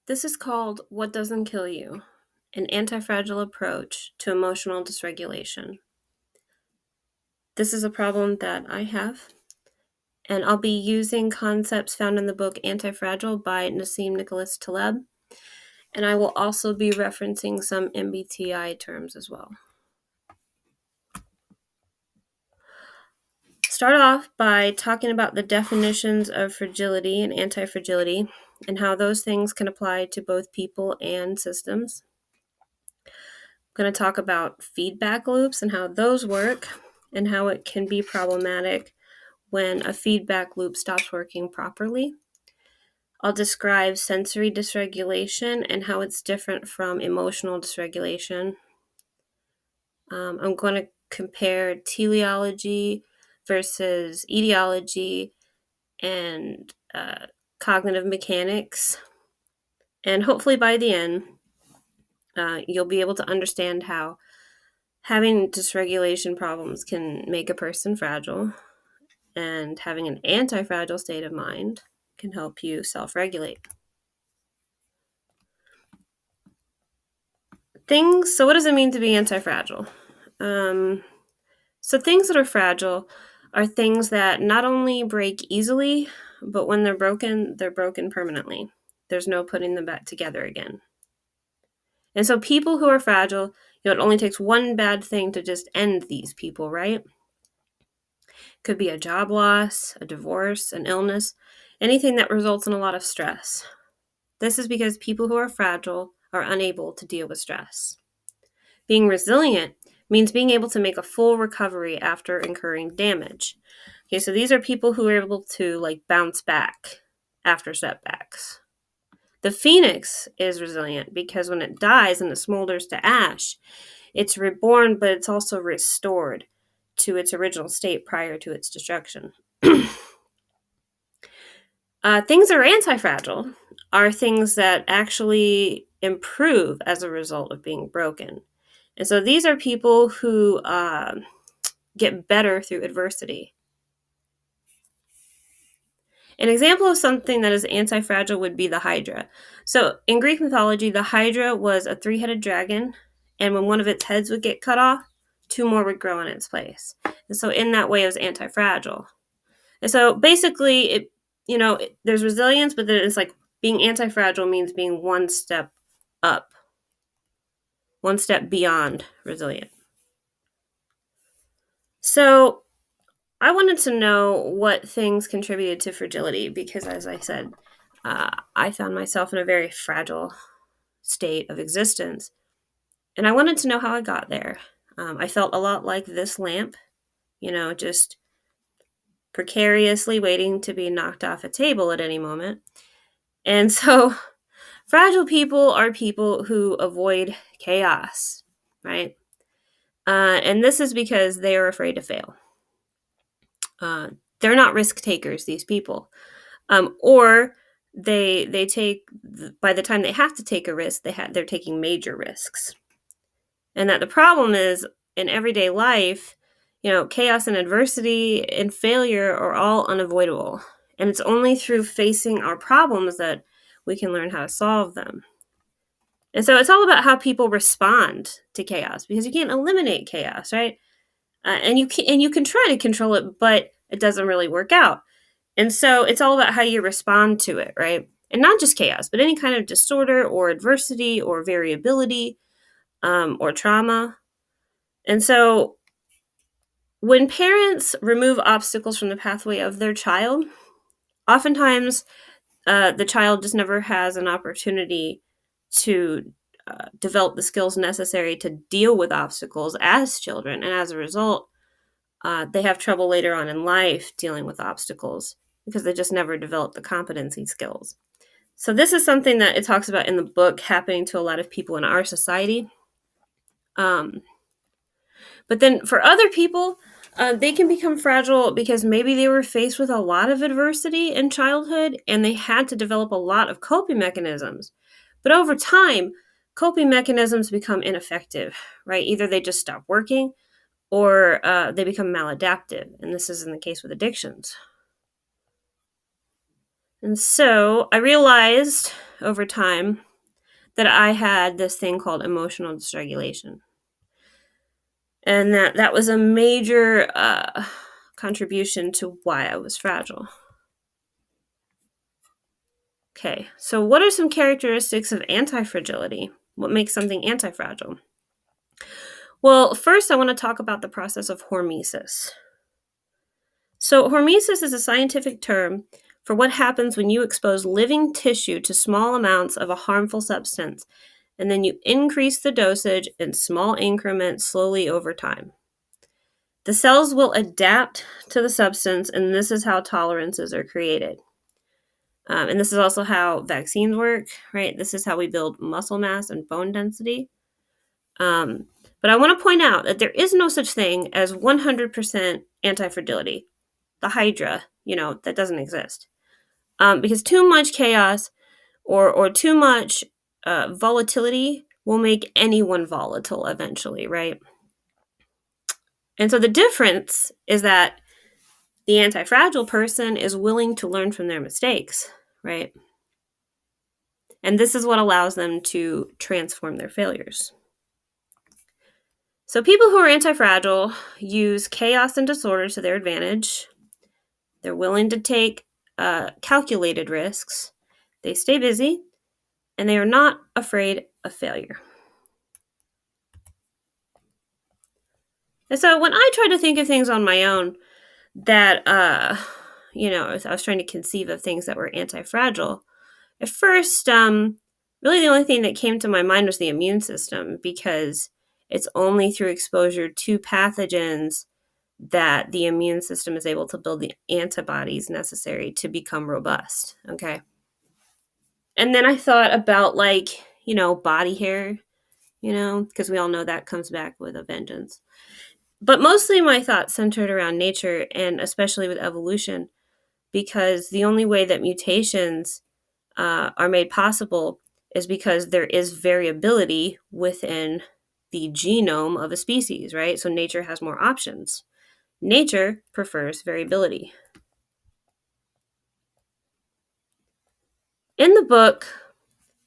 This is called What Doesn't Kill You, an antifragile approach to emotional dysregulation. This is a problem that I have, and I'll be using concepts found in the book Antifragile by Nassim Nicholas Taleb, and I will also be referencing some MBTI terms as well. Start off by talking about the definitions of fragility and antifragility and how those things can apply to both people and systems. I'm going to talk about feedback loops and how those work and how it can be problematic when a feedback loop stops working properly. I'll describe sensory dysregulation and how it's different from emotional dysregulation. I'm going to compare teleology versus etiology and cognitive mechanics. And hopefully by the end, you'll be able to understand how having dysregulation problems can make a person fragile, and having an anti-fragile state of mind can help you self-regulate. So what does it mean to be anti-fragile? So things that are fragile are things that not only break easily, but when they're broken permanently. There's no putting them back together again. And so people who are fragile, it only takes one bad thing to just end these people, right? Could be a job loss, a divorce, an illness, anything that results in a lot of stress. This is because people who are fragile are unable to deal with stress. Being resilient means being able to make a full recovery after incurring damage. Okay, so these are people who are able to bounce back after setbacks. The phoenix is resilient because when it dies and it smolders to ash, it's reborn, but it's also restored to its original state prior to its destruction. Things that are anti-fragile are things that actually improve as a result of being broken. And so these are people who get better through adversity. An example of something that is anti-fragile would be the Hydra. So in Greek mythology, the Hydra was a three-headed dragon, and when one of its heads would get cut off, two more would grow in its place. And so in that way, it was anti-fragile. And so basically, there's resilience, but then it's like being anti-fragile means being one step up, one step beyond resilient. So I wanted to know what things contributed to fragility because, as I said, I found myself in a very fragile state of existence. And I wanted to know how I got there. I felt a lot like this lamp, just precariously waiting to be knocked off a table at any moment. And so fragile people are people who avoid chaos, right? And this is because they are afraid to fail. They're not risk takers, these people. Or they take, by the time they have to take a risk, they're taking major risks. And that the problem is in everyday life, chaos and adversity and failure are all unavoidable. And it's only through facing our problems that we can learn how to solve them. And so it's all about how people respond to chaos, because you can't eliminate chaos, right? And you can try to control it, but it doesn't really work out. And so it's all about how you respond to it, right? And not just chaos, but any kind of disorder or adversity or variability or trauma. And so when parents remove obstacles from the pathway of their child, oftentimes the child just never has an opportunity to develop the skills necessary to deal with obstacles as children. And as a result, they have trouble later on in life dealing with obstacles because they just never developed the competency skills. So this is something that it talks about in the book happening to a lot of people in our society. But then for other people, they can become fragile because maybe they were faced with a lot of adversity in childhood and they had to develop a lot of coping mechanisms. But over time, coping mechanisms become ineffective, right? Either they just stop working or they become maladaptive. And this is in the case with addictions. And so I realized over time that I had this thing called emotional dysregulation. And that was a major contribution to why I was fragile. Okay, so what are some characteristics of anti-fragility? What makes something anti-fragile? Well, first I want to talk about the process of hormesis. So hormesis is a scientific term for what happens when you expose living tissue to small amounts of a harmful substance, and then you increase the dosage in small increments slowly over time. The cells will adapt to the substance, and this is how tolerances are created. And this is also how vaccines work, right? This is how we build muscle mass and bone density. But I want to point out that there is no such thing as 100% anti-fragility. The Hydra, that doesn't exist. Because too much chaos or too much volatility will make anyone volatile eventually, right? And so the difference is that the anti-fragile person is willing to learn from their mistakes, right? And this is what allows them to transform their failures. So people who are anti-fragile use chaos and disorder to their advantage. They're willing to take calculated risks. They stay busy, and they are not afraid of failure. And so when I try to think of things on my own that, I was trying to conceive of things that were anti-fragile, at first, really the only thing that came to my mind was the immune system, because it's only through exposure to pathogens that the immune system is able to build the antibodies necessary to become robust, okay? And then I thought about, body hair, because we all know that comes back with a vengeance. But mostly my thoughts centered around nature, and especially with evolution, because the only way that mutations are made possible is because there is variability within the genome of a species, right? So nature has more options. Nature prefers variability. In the book,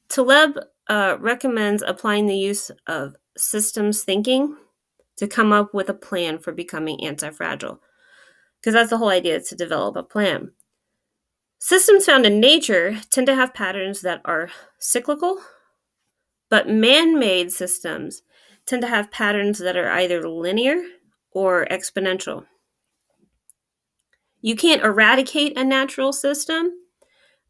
Taleb recommends applying the use of systems thinking to come up with a plan for becoming anti-fragile, because that's the whole idea, is to develop a plan. Systems found in nature tend to have patterns that are cyclical, but man-made systems tend to have patterns that are either linear or exponential. You can't eradicate a natural system,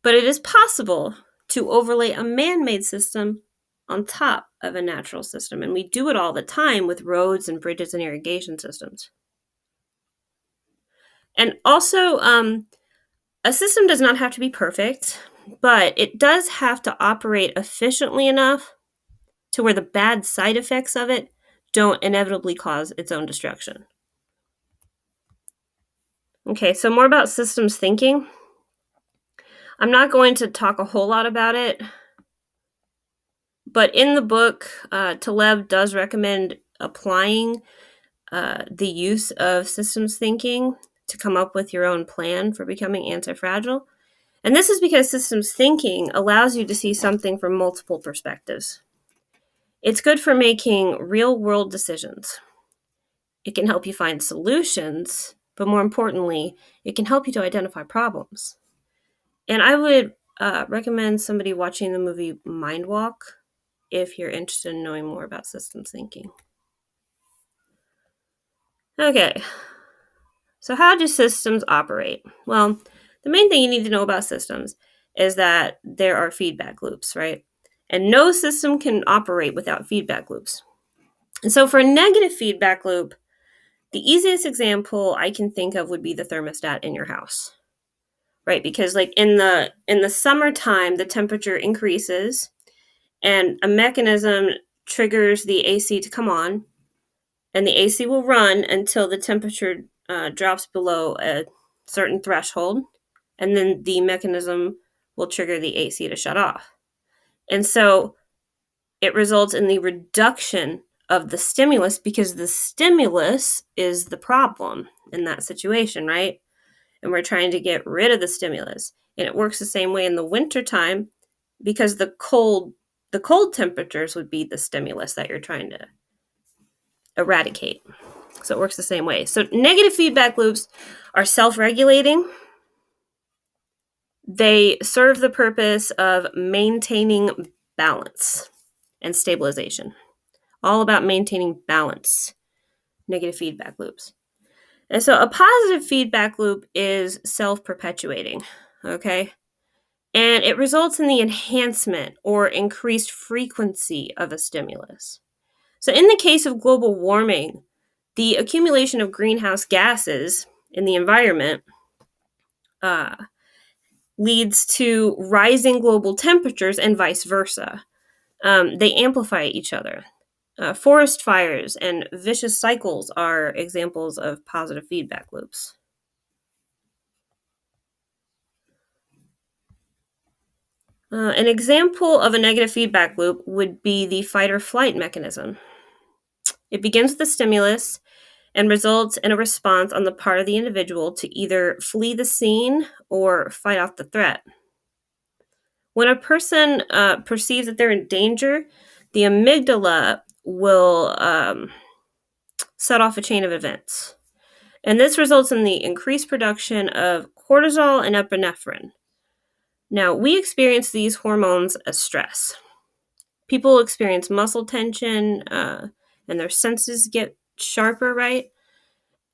but it is possible to overlay a man-made system on top of a natural system. And we do it all the time with roads and bridges and irrigation systems. And also, a system does not have to be perfect, but it does have to operate efficiently enough to where the bad side effects of it don't inevitably cause its own destruction. Okay, so more about systems thinking. I'm not going to talk a whole lot about it, but in the book, Taleb does recommend applying the use of systems thinking to come up with your own plan for becoming anti-fragile. And this is because systems thinking allows you to see something from multiple perspectives. It's good for making real-world decisions. It can help you find solutions, but more importantly, it can help you to identify problems. And I would recommend somebody watching the movie Mind Walk if you're interested in knowing more about systems thinking. Okay, so how do systems operate? Well, the main thing you need to know about systems is that there are feedback loops, right? And no system can operate without feedback loops. And so for a negative feedback loop, the easiest example I can think of would be the thermostat in your house, right? Because in the summertime, the temperature increases and a mechanism triggers the AC to come on, and the AC will run until the temperature drops below a certain threshold, and then the mechanism will trigger the AC to shut off. And so it results in the reduction of the stimulus, because the stimulus is the problem in that situation, right? And we're trying to get rid of the stimulus. And it works the same way in the wintertime. because the cold temperatures would be the stimulus that you're trying to eradicate. So it works the same way. So negative feedback loops are self-regulating. They serve the purpose of maintaining balance and stabilization. All about maintaining balance, negative feedback loops. And so a positive feedback loop is self-perpetuating, okay? And it results in the enhancement or increased frequency of a stimulus. So in the case of global warming, the accumulation of greenhouse gases in the environment leads to rising global temperatures and vice versa. They amplify each other. Forest fires and vicious cycles are examples of positive feedback loops. An example of a negative feedback loop would be the fight or flight mechanism. It begins with a stimulus and results in a response on the part of the individual to either flee the scene or fight off the threat. When a person perceives that they're in danger, the amygdala will set off a chain of events. And this results in the increased production of cortisol and epinephrine. Now, we experience these hormones as stress. People experience muscle tension and their senses get sharper, right?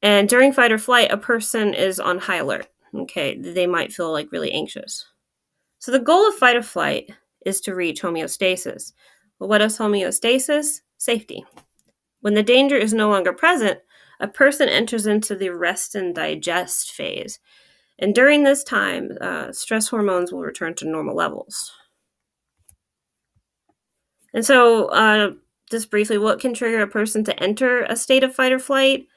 And during fight or flight, a person is on high alert. Okay, they might feel like really anxious. So the goal of fight or flight is to reach homeostasis. Well, what is homeostasis? Safety. When the danger is no longer present, a person enters into the rest and digest phase. And during this time, stress hormones will return to normal levels. And so, just briefly, what can trigger a person to enter a state of fight or flight?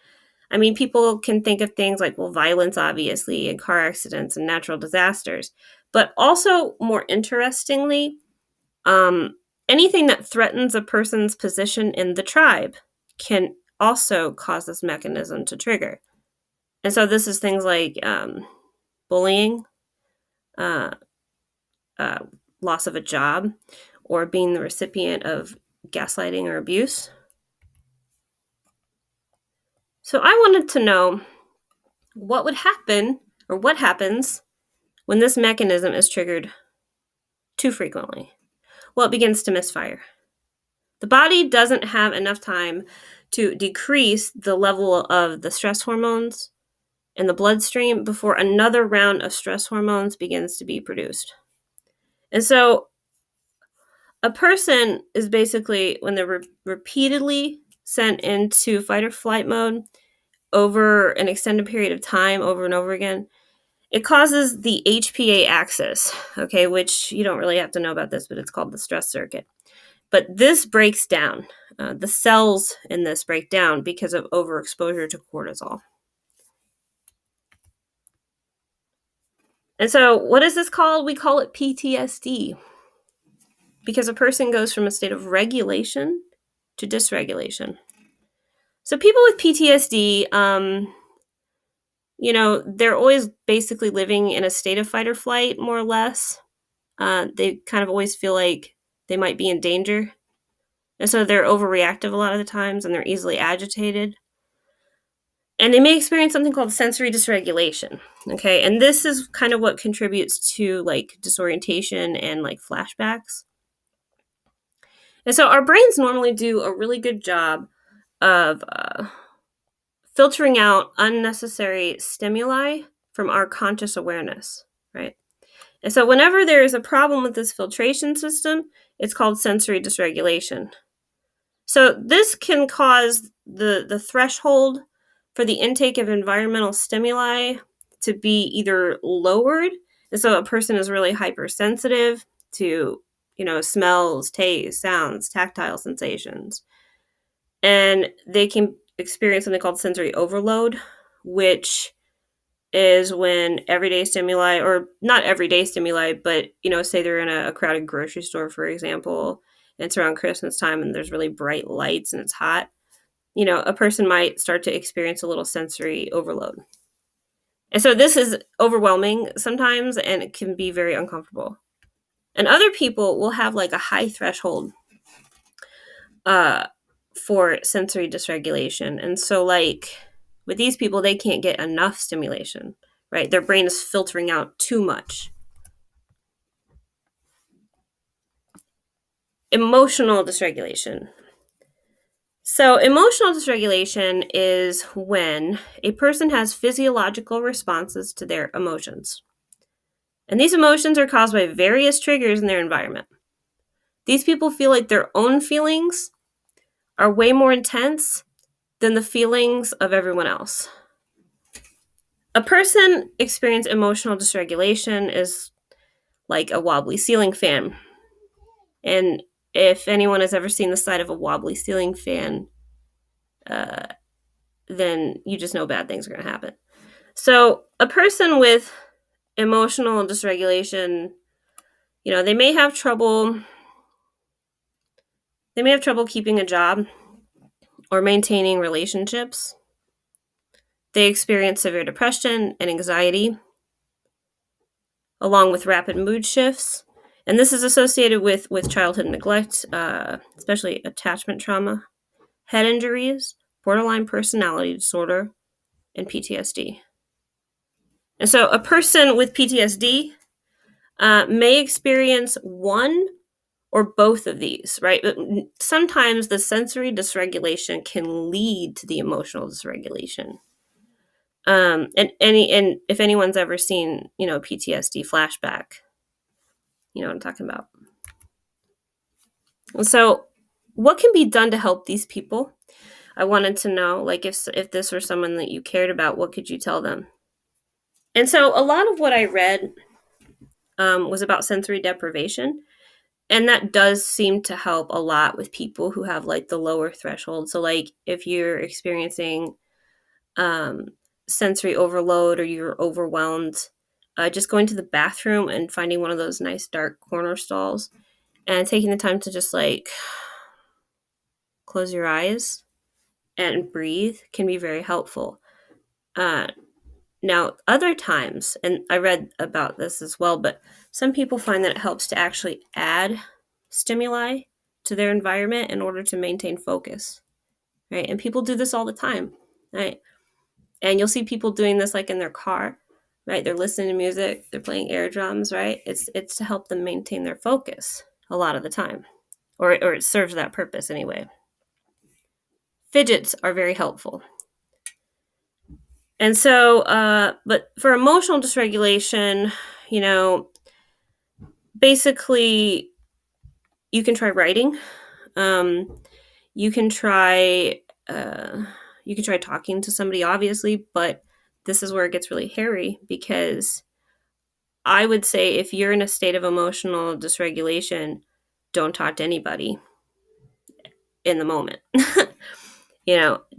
I mean, people can think of things like, well, violence, obviously, and car accidents and natural disasters. But also, more interestingly, anything that threatens a person's position in the tribe can also cause this mechanism to trigger. And so this is things like bullying, uh, loss of a job, or being the recipient of gaslighting or abuse. So I wanted to know what would happen or what happens when this mechanism is triggered too frequently. Well, it begins to misfire. The body doesn't have enough time to decrease the level of the stress hormones in the bloodstream before another round of stress hormones begins to be produced. And so a person is basically, when they're repeatedly sent into fight or flight mode over an extended period of time, over and over again, it causes the HPA axis, okay, which you don't really have to know about this, but it's called the stress circuit. But this breaks down. The cells in this break down because of overexposure to cortisol. And so what is this called? We call it PTSD because a person goes from a state of regulation to dysregulation. So people with PTSD, they're always basically living in a state of fight or flight, more or less. They kind of always feel like they might be in danger. And so they're overreactive a lot of the times, and they're easily agitated. And they may experience something called sensory dysregulation. Okay. And this is kind of what contributes to like disorientation and like flashbacks. And so our brains normally do a really good job of filtering out unnecessary stimuli from our conscious awareness, right? And so whenever there is a problem with this filtration system, it's called sensory dysregulation. So this can cause the threshold for the intake of environmental stimuli to be either lowered, and so a person is really hypersensitive to, smells, tastes, sounds, tactile sensations. And they can experience something called sensory overload, which is when everyday stimuli, or not everyday stimuli, but, say they're in a crowded grocery store, for example, and it's around Christmas time and there's really bright lights and it's hot, a person might start to experience a little sensory overload. And so this is overwhelming sometimes and it can be very uncomfortable. And other people will have like a high threshold uh, for sensory dysregulation. And so, like, with these people, they can't get enough stimulation, right? Their brain is filtering out too much. Emotional dysregulation. So, emotional dysregulation is when a person has physiological responses to their emotions. And these emotions are caused by various triggers in their environment. These people feel like their own feelings are way more intense than the feelings of everyone else. A person experiencing emotional dysregulation is like a wobbly ceiling fan. And if anyone has ever seen the side of a wobbly ceiling fan, then you just know bad things are going to happen. So a person with emotional dysregulation, they may have trouble. They may have trouble keeping a job or maintaining relationships. They experience severe depression and anxiety, along with rapid mood shifts. And this is associated with childhood neglect, especially attachment trauma, head injuries, borderline personality disorder, and PTSD. And so a person with PTSD may experience one or both of these, right? But sometimes the sensory dysregulation can lead to the emotional dysregulation. And if anyone's ever seen, PTSD flashback, you know what I'm talking about. So, what can be done to help these people? I wanted to know, like, if this were someone that you cared about, what could you tell them? And so, a lot of what I read was about sensory deprivation, and that does seem to help a lot with people who have like the lower threshold. So, like, if you're experiencing sensory overload or you're overwhelmed, just going to the bathroom and finding one of those nice dark corner stalls and taking the time to just like close your eyes and breathe can be very helpful. Now, other times, and I read about this as well, but some people find that it helps to actually add stimuli to their environment in order to maintain focus, right? And people do this all the time, right? And you'll see people doing this like in their car, right? They're listening to music, they're playing air drums, right? It's to help them maintain their focus a lot of the time, or it serves that purpose anyway. Fidgets are very helpful. And so, but for emotional dysregulation, basically you can try writing. You can try talking to somebody, obviously, but this is where it gets really hairy, because I would say if you're in a state of emotional dysregulation, don't talk to anybody in the moment.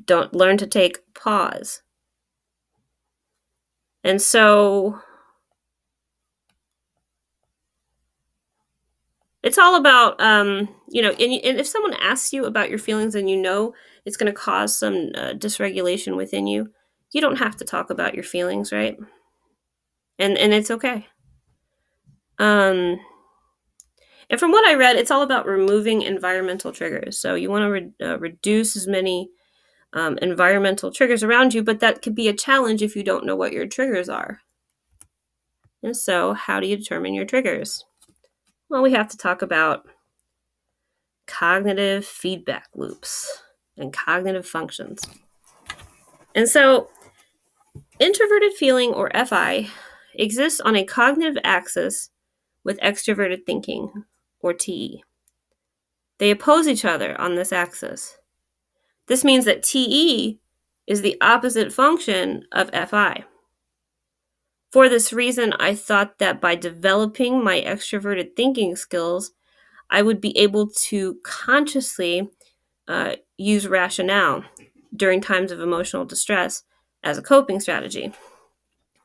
Don't learn to take pause. And so it's all about, and if someone asks you about your feelings and it's going to cause some dysregulation within you, you don't have to talk about your feelings, right? And it's okay. And from what I read, it's all about removing environmental triggers. So you want to reduce as many environmental triggers around you, but that could be a challenge if you don't know what your triggers are. And so how do you determine your triggers? Well, we have to talk about cognitive feedback loops and cognitive functions. And so introverted feeling, or FI, exists on a cognitive axis with extroverted thinking, or TE. They oppose each other on this axis. This means that TE is the opposite function of FI. For this reason, I thought that by developing my extroverted thinking skills, I would be able to consciously use rationale during times of emotional distress as a coping strategy.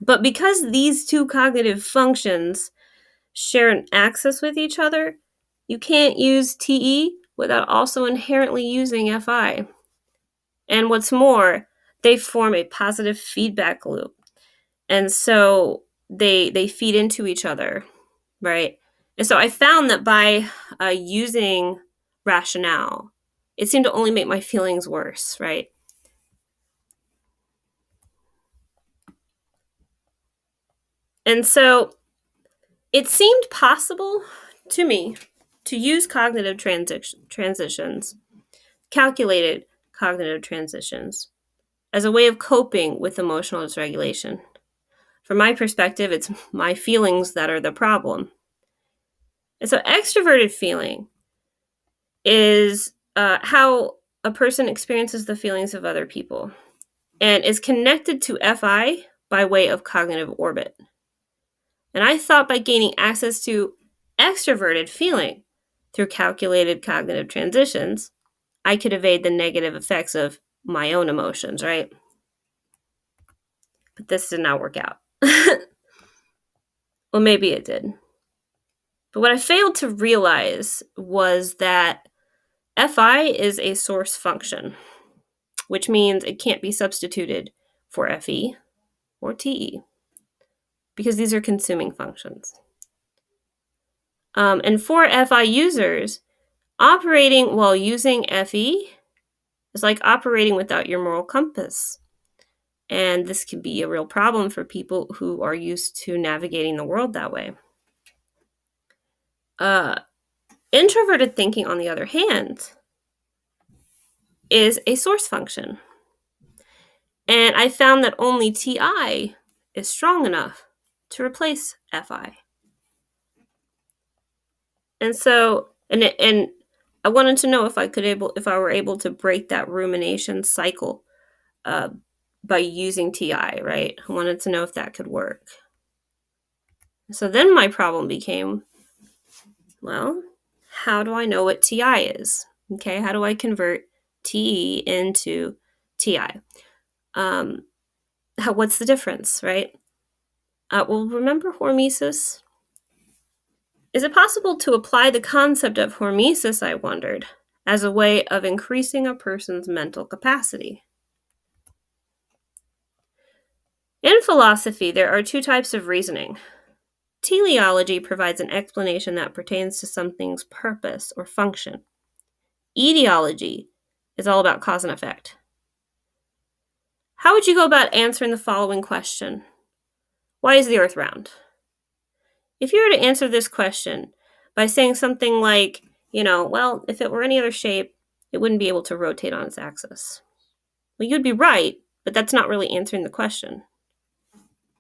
But because these two cognitive functions share an axis with each other, you can't use TE without also inherently using FI. And what's more, they form a positive feedback loop. And so they feed into each other, right? And so I found that by using rationale, it seemed to only make my feelings worse, right? And so it seemed possible to me to use cognitive transitions, calculated cognitive transitions, as a way of coping with emotional dysregulation. From my perspective, it's my feelings that are the problem. And so extroverted feeling is how a person experiences the feelings of other people and is connected to FI by way of cognitive orbit. And I thought by gaining access to extroverted feeling through calculated cognitive transitions, I could evade the negative effects of my own emotions, right? But this did not work out. Well, maybe it did. But what I failed to realize was that FI is a source function, which means it can't be substituted for FE or TE because these are consuming functions. And for FI users, operating while using FE is like operating without your moral compass. And this can be a real problem for people who are used to navigating the world that way. Introverted thinking, on the other hand, is a source function. And I found that only TI is strong enough to replace FI. And so, and I wanted to know if I were able to break that rumination cycle by using TI, right? I wanted to know if that could work. So then my problem became, well, how do I know what TI is? Okay, how do I convert TE into TI? What's the difference, right? Well, remember hormesis? Is it possible to apply the concept of hormesis, I wondered, as a way of increasing a person's mental capacity? In philosophy, there are two types of reasoning. Teleology provides an explanation that pertains to something's purpose or function. Etiology is all about cause and effect. How would you go about answering the following question? Why is the earth round? If you were to answer this question by saying something like, well, if it were any other shape, it wouldn't be able to rotate on its axis. Well, you'd be right, but that's not really answering the question.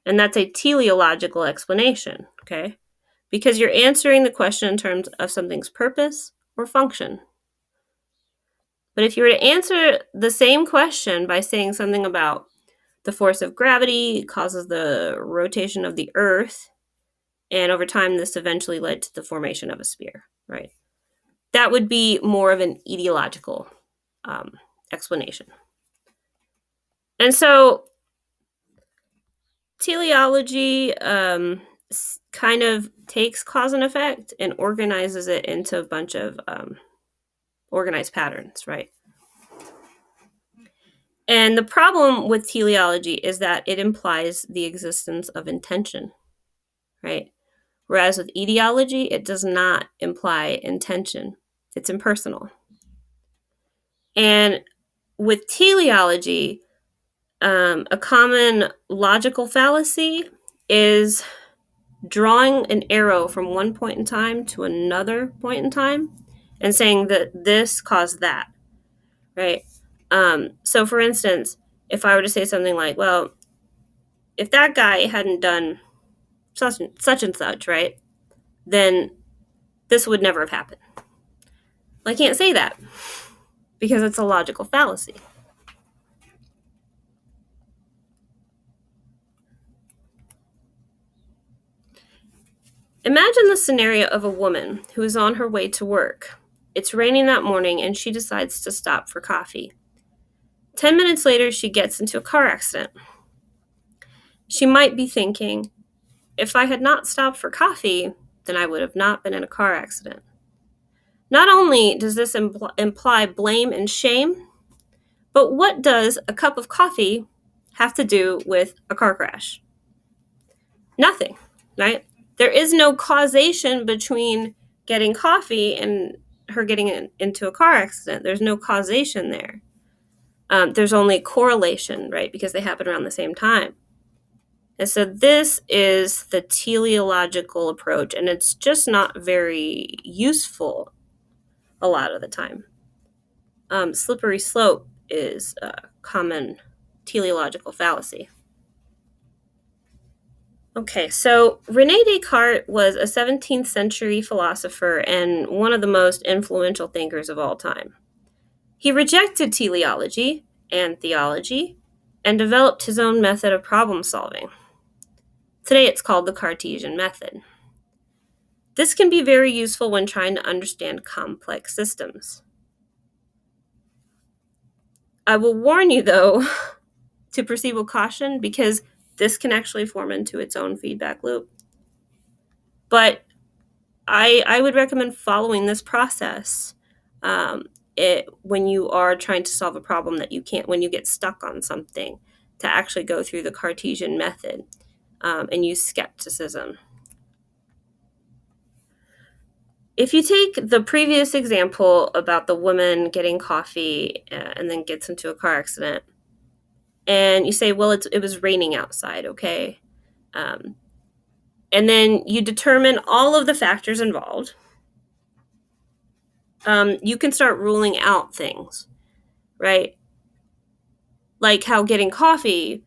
And that's a teleological explanation, okay? Because you're answering the question in terms of something's purpose or function. But if you were to answer the same question by saying something about the force of gravity causes the rotation of the earth, and over time this eventually led to the formation of a sphere, right? That would be more of an etiological explanation. And so teleology kind of takes cause and effect and organizes it into a bunch of organized patterns, right? And the problem with teleology is that it implies the existence of intention, right? Whereas with etiology, it does not imply intention. It's impersonal. And with teleology, a common logical fallacy is drawing an arrow from one point in time to another point in time and saying that this caused that, right? So for instance, if I were to say something like, well, if that guy hadn't done such and such, right, then this would never have happened. Well, I can't say that because it's a logical fallacy. Imagine the scenario of a woman who is on her way to work. It's raining that morning and she decides to stop for coffee. 10 minutes later, she gets into a car accident. She might be thinking, if I had not stopped for coffee, then I would have not been in a car accident. Not only does this imply blame and shame, but what does a cup of coffee have to do with a car crash? Nothing, right? There is no causation between getting coffee and her getting into a car accident. There's no causation there. There's only correlation, right? Because they happen around the same time. And so this is the teleological approach, and it's just not very useful a lot of the time. Slippery slope is a common teleological fallacy. Okay, so René Descartes was a 17th century philosopher and one of the most influential thinkers of all time. He rejected teleology and theology and developed his own method of problem solving. Today it's called the Cartesian method. This can be very useful when trying to understand complex systems. I will warn you, though, to proceed with caution because this can actually form into its own feedback loop. But I would recommend following this process when you are trying to solve a problem that you can't, when you get stuck on something, to actually go through the Cartesian method and use skepticism. If you take the previous example about the woman getting coffee and then gets into a car accident, and you say, well, it was raining outside, okay? And then you determine all of the factors involved. You can start ruling out things, right? Like how getting coffee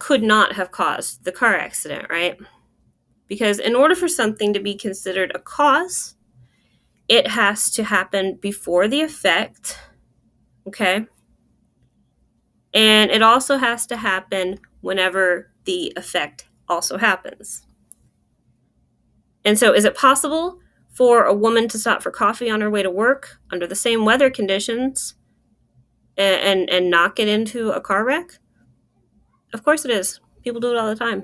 could not have caused the car accident, right? Because in order for something to be considered a cause, it has to happen before the effect, okay? And it also has to happen whenever the effect also happens. And so is it possible for a woman to stop for coffee on her way to work under the same weather conditions and not get into a car wreck? Of course it is. People do it all the time.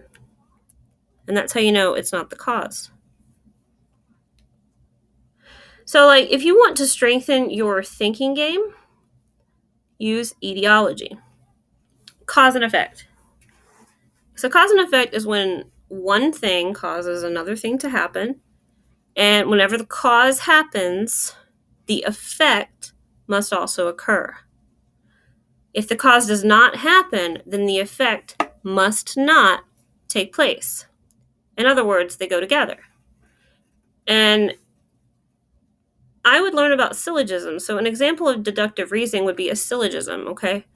And that's how you know it's not the cause. So, like, if you want to strengthen your thinking game, use etiology. Cause and effect. So cause and effect is when one thing causes another thing to happen, and whenever the cause happens, the effect must also occur. If the cause does not happen, then the effect must not take place. In other words, they go together. And I would learn about syllogisms. So an example of deductive reasoning would be a syllogism, okay?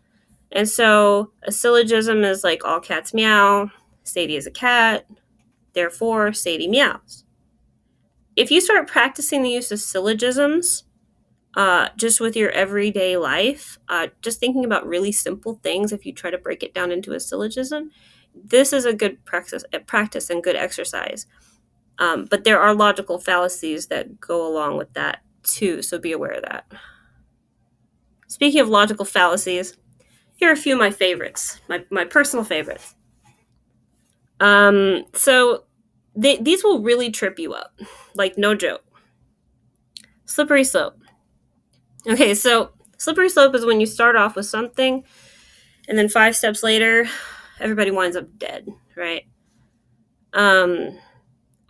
And so a syllogism is like all cats meow, Sadie is a cat, therefore Sadie meows. If you start practicing the use of syllogisms just with your everyday life, just thinking about really simple things, if you try to break it down into a syllogism, this is a good practice and good exercise. But there are logical fallacies that go along with that too, so be aware of that. Speaking of logical fallacies, here are a few of my favorites, my personal favorites. So these will really trip you up, like no joke. Slippery slope. Okay, so slippery slope is when you start off with something, and then 5 steps later, everybody winds up dead, right?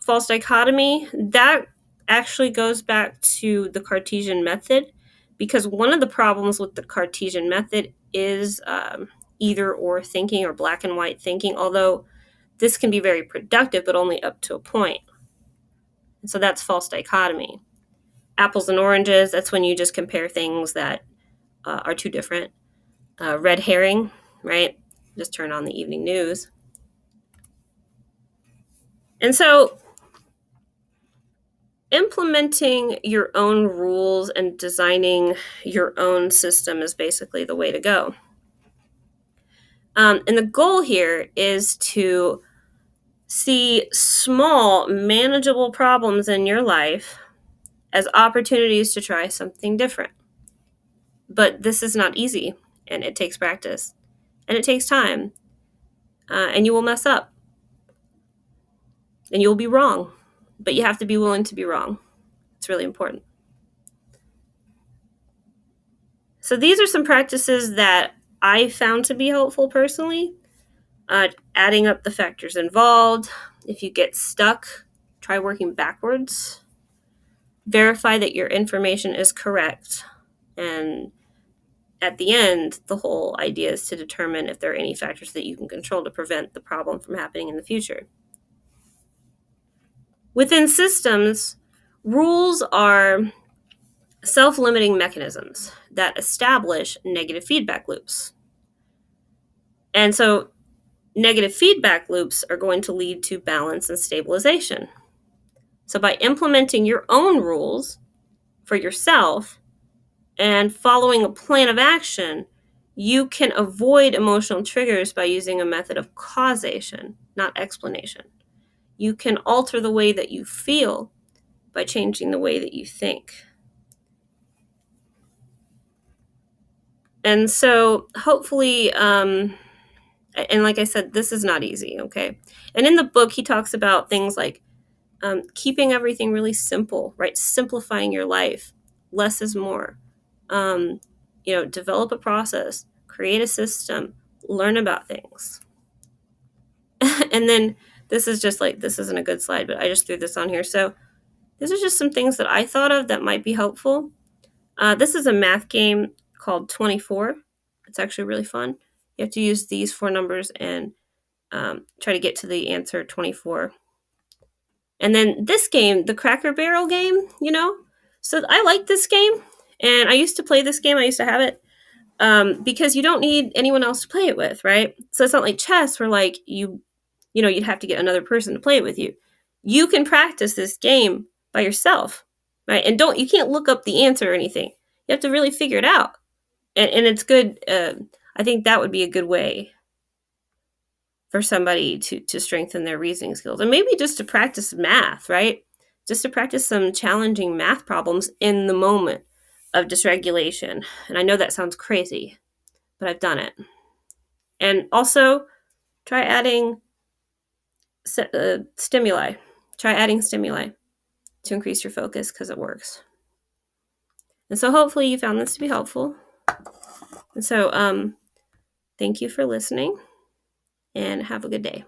False dichotomy, that actually goes back to the Cartesian method, because one of the problems with the Cartesian method is either or thinking or black and white thinking, although this can be very productive, but only up to a point. And so that's false dichotomy. Apples and oranges, that's when you just compare things that are too different. Red herring, right? Just turn on the evening news. And so implementing your own rules and designing your own system is basically the way to go. And the goal here is to see small, manageable problems in your life as opportunities to try something different. But this is not easy, and it takes practice, and it takes time, and you will mess up, and you'll be wrong, but you have to be willing to be wrong. It's really important. So these are some practices that I found to be helpful personally. Adding up the factors involved. If you get stuck try working backwards. Verify that your information is correct. And at the end, the whole idea is to determine if there are any factors that you can control to prevent the problem from happening in the future. Within systems, rules are self-limiting mechanisms that establish negative feedback loops. And so negative feedback loops are going to lead to balance and stabilization. So by implementing your own rules for yourself and following a plan of action, you can avoid emotional triggers by using a method of causation, not explanation. You can alter the way that you feel by changing the way that you think. And so hopefully, and like I said, this is not easy, okay? And in the book, he talks about things like keeping everything really simple, right? Simplifying your life. Less is more. Develop a process, create a system, learn about things. And then this isn't a good slide, but I just threw this on here. So these are just some things that I thought of that might be helpful. This is a math game called 24. It's actually really fun. You have to use these 4 numbers and try to get to the answer 24. And then this game, the Cracker Barrel game, So I like this game, and I used to play this game. I used to have it because you don't need anyone else to play it with, right? So it's not like chess where like you'd have to get another person to play it with you. You can practice this game by yourself, right? And you can't look up the answer or anything. You have to really figure it out. And it's good. I think that would be a good way for somebody to strengthen their reasoning skills, and maybe just to practice math, right? Just to practice some challenging math problems in the moment of dysregulation. And I know that sounds crazy, but I've done it. And also try adding stimuli. Try adding stimuli to increase your focus because it works. And so hopefully you found this to be helpful. And so thank you for listening, and have a good day.